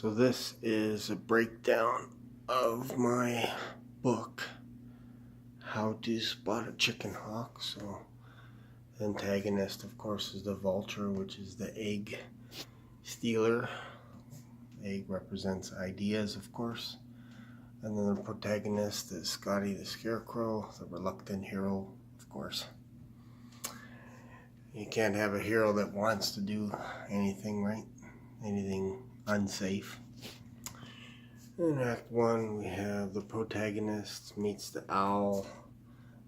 So this is a breakdown of my book, How to Spot a Chicken Hawk. So the antagonist, of course, is the vulture, which is the egg stealer. Egg represents ideas, of course. And then the protagonist is Scotty the Scarecrow, the reluctant hero, of course. You can't have a hero that wants to do anything, right? Anything unsafe. In Act 1, we have the protagonist meets the owl,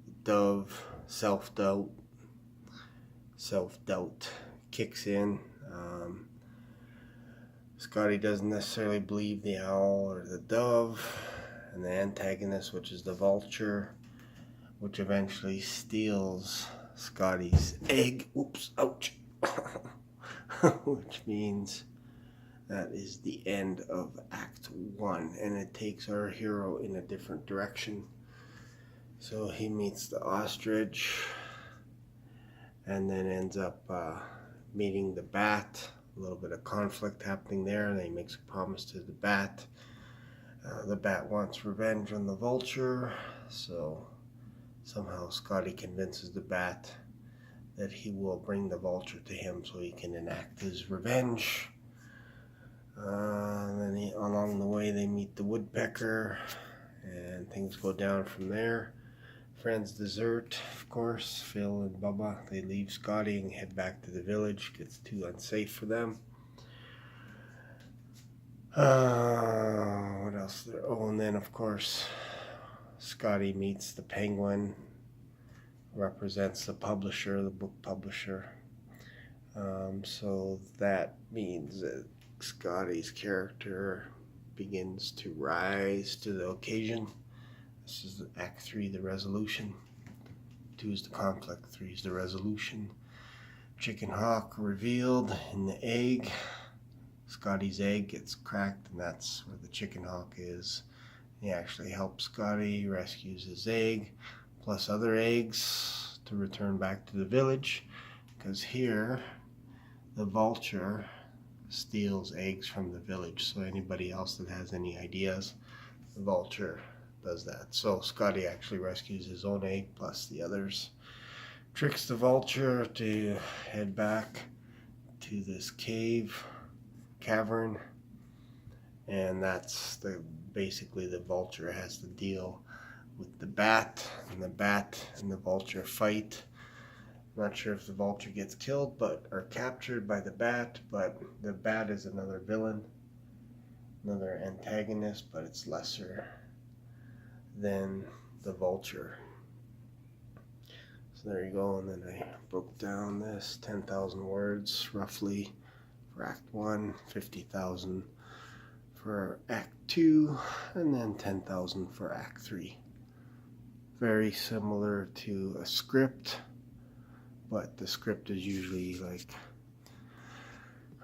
the dove, self-doubt. Self-doubt kicks in. Scotty doesn't necessarily believe the owl or the dove, and the antagonist, which is the vulture, which eventually steals Scotty's egg. Oops, ouch. Which means that is the end of Act 1, and it takes our hero in a different direction. So he meets the ostrich, and then ends up meeting the bat. A little bit of conflict happening there, and then he makes a promise to the bat. The bat wants revenge on the vulture, so somehow Scotty convinces the bat that he will bring the vulture to him so he can enact his revenge. And then along the way they meet the woodpecker, and things go down from there. Friends desert, of course. Phil and Bubba, they leave Scotty and head back to the village. Gets too unsafe for them. What else there? Oh, and then of course Scotty meets the penguin, represents the publisher, the book publisher. So that means that Scotty's character begins to rise to the occasion. This is Act 3, the resolution. 2 is the conflict, 3 is the resolution. Chicken hawk revealed in the egg. Scotty's egg gets cracked, and that's where the chicken hawk is. He actually helps Scotty, rescues his egg, plus other eggs, to return back to the village, because here the vulture steals eggs from the village. So anybody else that has any ideas, the vulture does that. So Scotty actually rescues his own egg plus the others, tricks the vulture to head back to this cavern, and that's basically the vulture has to deal with the bat, and the vulture fight. I'm not sure if the vulture gets killed or captured by the bat, but the bat is another villain, another antagonist, but it's lesser than the vulture. So there you go, and then I broke down this 10,000 words roughly for Act 1, 50,000 for Act 2, and then 10,000 for Act 3. Very similar to a script, but the script is usually like,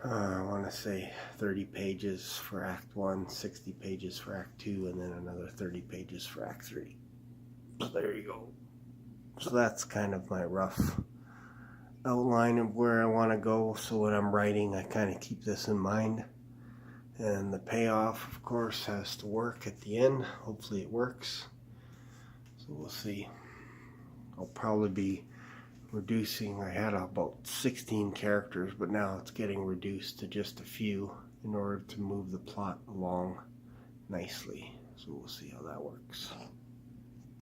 I want to say 30 pages for Act 1, 60 pages for Act 2, and then another 30 pages for Act 3. So there you go. So that's kind of my rough outline of where I want to go. So when I'm writing, I kind of keep this in mind. And the payoff, of course, has to work at the end. Hopefully it works. So we'll see. I'll probably be reducing. I had about 16 characters, but now it's getting reduced to just a few in order to move the plot along nicely. So we'll see how that works.